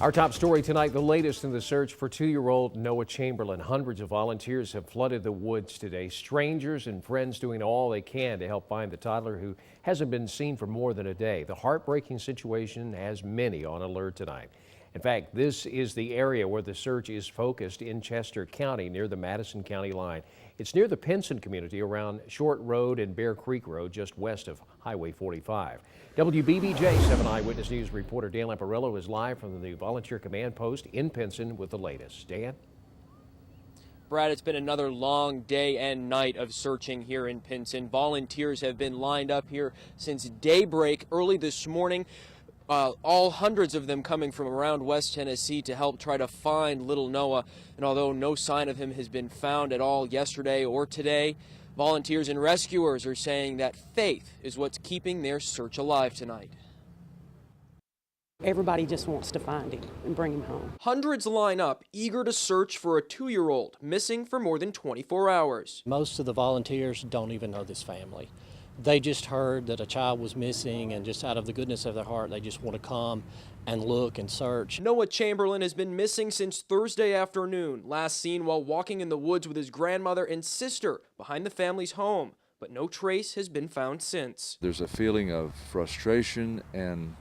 Our top story tonight, the latest in the search for 2-year-old Noah Chamberlain. Hundreds of volunteers have flooded the woods today. Strangers and friends doing all they can to help find the toddler who hasn't been seen for more than a day. The heartbreaking situation has many on alert tonight. In fact, this is the area where the search is focused in Chester County near the Madison County line. It's near the Pinson community around Short Road and Bear Creek Road just west of Highway 45. WBBJ 7 Eyewitness News reporter Dan Lamparello is live from the Volunteer Command Post in Pinson with the latest. Dan? Brad, it's been another long day and night of searching here in Pinson. Volunteers have been lined up here since daybreak early this morning. All hundreds of them coming from around West Tennessee to help try to find little Noah. And although no sign of him has been found at all yesterday or today, volunteers and rescuers are saying that faith is what's keeping their search alive tonight. Everybody just wants to find him and bring him home. Hundreds line up, eager to search for a 2-year-old missing for more than 24 hours. Most of the volunteers don't even know this family. They just heard that a child was missing, and just out of the goodness of their heart, they just want to come and look and search. Noah Chamberlain has been missing since Thursday afternoon, last seen while walking in the woods with his grandmother and sister behind the family's home, but no trace has been found since. There's a feeling of frustration and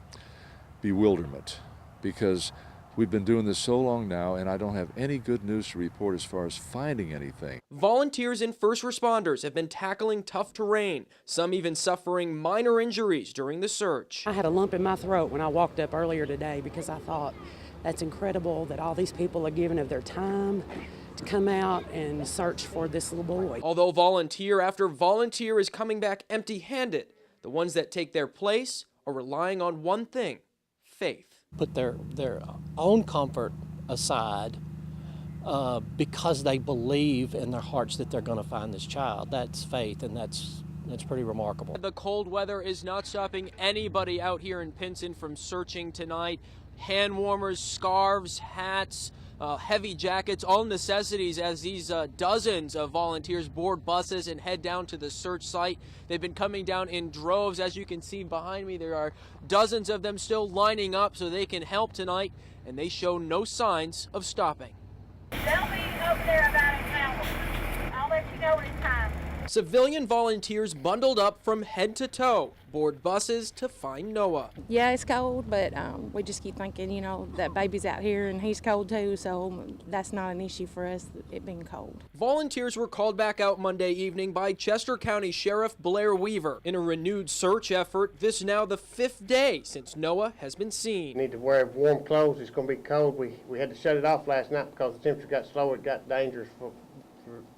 bewilderment because we've been doing this so long now, and I don't have any good news to report as far as finding anything. Volunteers and first responders have been tackling tough terrain, some even suffering minor injuries during the search. I had a lump in my throat when I walked up earlier today because I thought that's incredible that all these people are giving of their time to come out and search for this little boy. Although volunteer after volunteer is coming back empty-handed, the ones that take their place are relying on one thing: faith. Put their own comfort aside because they believe in their hearts that they're going to find this child. That's faith, and that's pretty remarkable. The cold weather is not stopping anybody out here in Pinson from searching tonight. Hand warmers, scarves, hats, heavy jackets, all necessities as these dozens of volunteers board buses and head down to the search site. They've been coming down in droves. As you can see behind me, there are dozens of them still lining up so they can help tonight, and they show no signs of stopping. They'll be over there about an hour. I'll let you know when it's time. Civilian volunteers bundled up from head to toe, board buses to find Noah. Yeah, it's cold, but we just keep thinking, you know, that baby's out here and he's cold too, so that's not an issue for us, it being cold. Volunteers were called back out Monday evening by Chester County Sheriff Blair Weaver. In a renewed search effort, this is now the 5th day since Noah has been seen. You need to wear warm clothes. It's going to be cold. We had to shut it off last night because the temperature got slow. It got dangerous for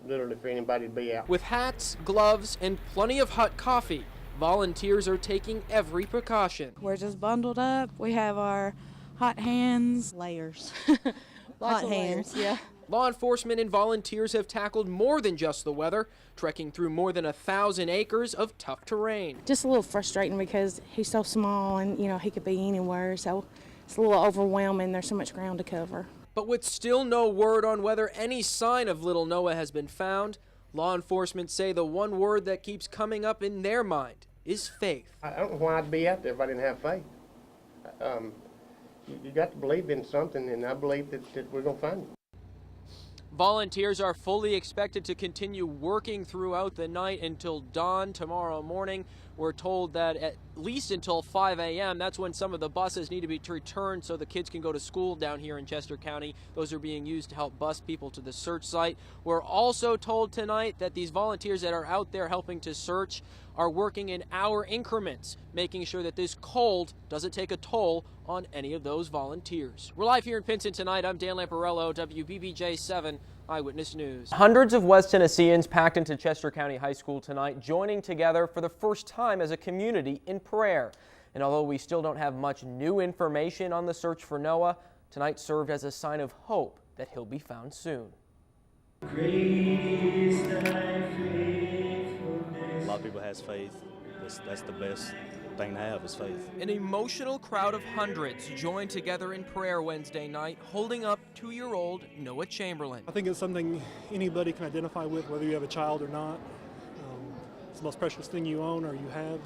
literally for anybody to be out. With hats, gloves, and plenty of hot coffee, volunteers are taking every precaution. We're just bundled up. We have our hot hands, layers. Lots hot of hands, layers. Yeah. Law enforcement and volunteers have tackled more than just the weather, trekking through more than 1,000 acres of tough terrain. Just a little frustrating because he's so small and, you know, he could be anywhere, so it's a little overwhelming. There's so much ground to cover. But with still no word on whether any sign of little Noah has been found, law enforcement say the one word that keeps coming up in their mind is faith. I don't know why I'd be out there if I didn't have faith. You got to believe in something, and I believe that we're going to find him. Volunteers are fully expected to continue working throughout the night until dawn tomorrow morning. We're told that at least until 5 a.m. That's when some of the buses need to be returned so the kids can go to school down here in Chester County. Those are being used to help bus people to the search site. We're also told tonight that these volunteers that are out there helping to search are working in hour increments, making sure that this cold doesn't take a toll on any of those volunteers. We're live here in Pinson tonight. I'm Dan Lamparello, WBBJ 7 Eyewitness News. Hundreds of West Tennesseans packed into Chester County High School tonight, joining together for the first time as a community in prayer. And although we still don't have much new information on the search for Noah, tonight served as a sign of hope that he'll be found soon. A lot of people has faith. That's the best thing to have is faith. An emotional crowd of hundreds joined together in prayer Wednesday night, holding up 2-year-old Noah Chamberlain. I think it's something anybody can identify with, whether you have a child or not. It's the most precious thing you own or you have.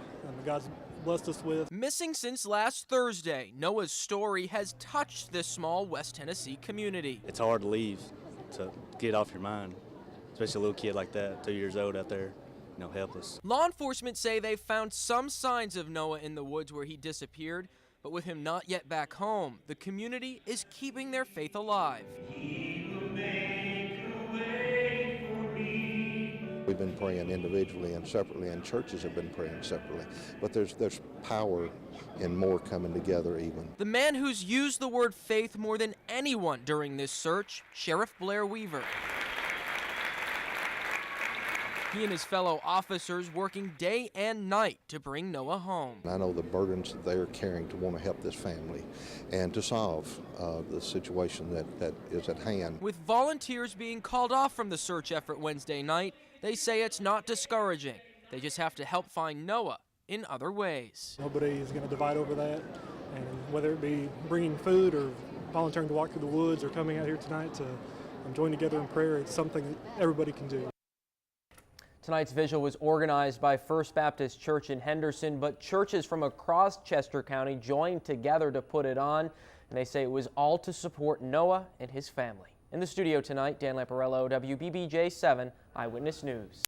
God's blessed us with. Missing since last Thursday, Noah's story has touched this small West Tennessee community. It's hard to leave, to get off your mind, especially a little kid like that, 2 years old out there, helpless. Law enforcement say they've found some signs of Noah in the woods where he disappeared, but with him not yet back home, the community is keeping their faith alive. We've been praying individually and separately, and churches have been praying separately. But there's power in more coming together even. The man who's used the word faith more than anyone during this search, Sheriff Blair Weaver. He and his fellow officers working day and night to bring Noah home. I know the burdens that they're carrying to want to help this family and to solve the situation that is at hand. With volunteers being called off from the search effort Wednesday night, they say it's not discouraging. They just have to help find Noah in other ways. Nobody is going to divide over that, and whether it be bringing food or volunteering to walk through the woods or coming out here tonight to join together in prayer, it's something that everybody can do. Tonight's vigil was organized by First Baptist Church in Henderson, but churches from across Chester County joined together to put it on, and they say it was all to support Noah and his family. In the studio tonight, Dan Lamparello, WBBJ 7 Eyewitness News.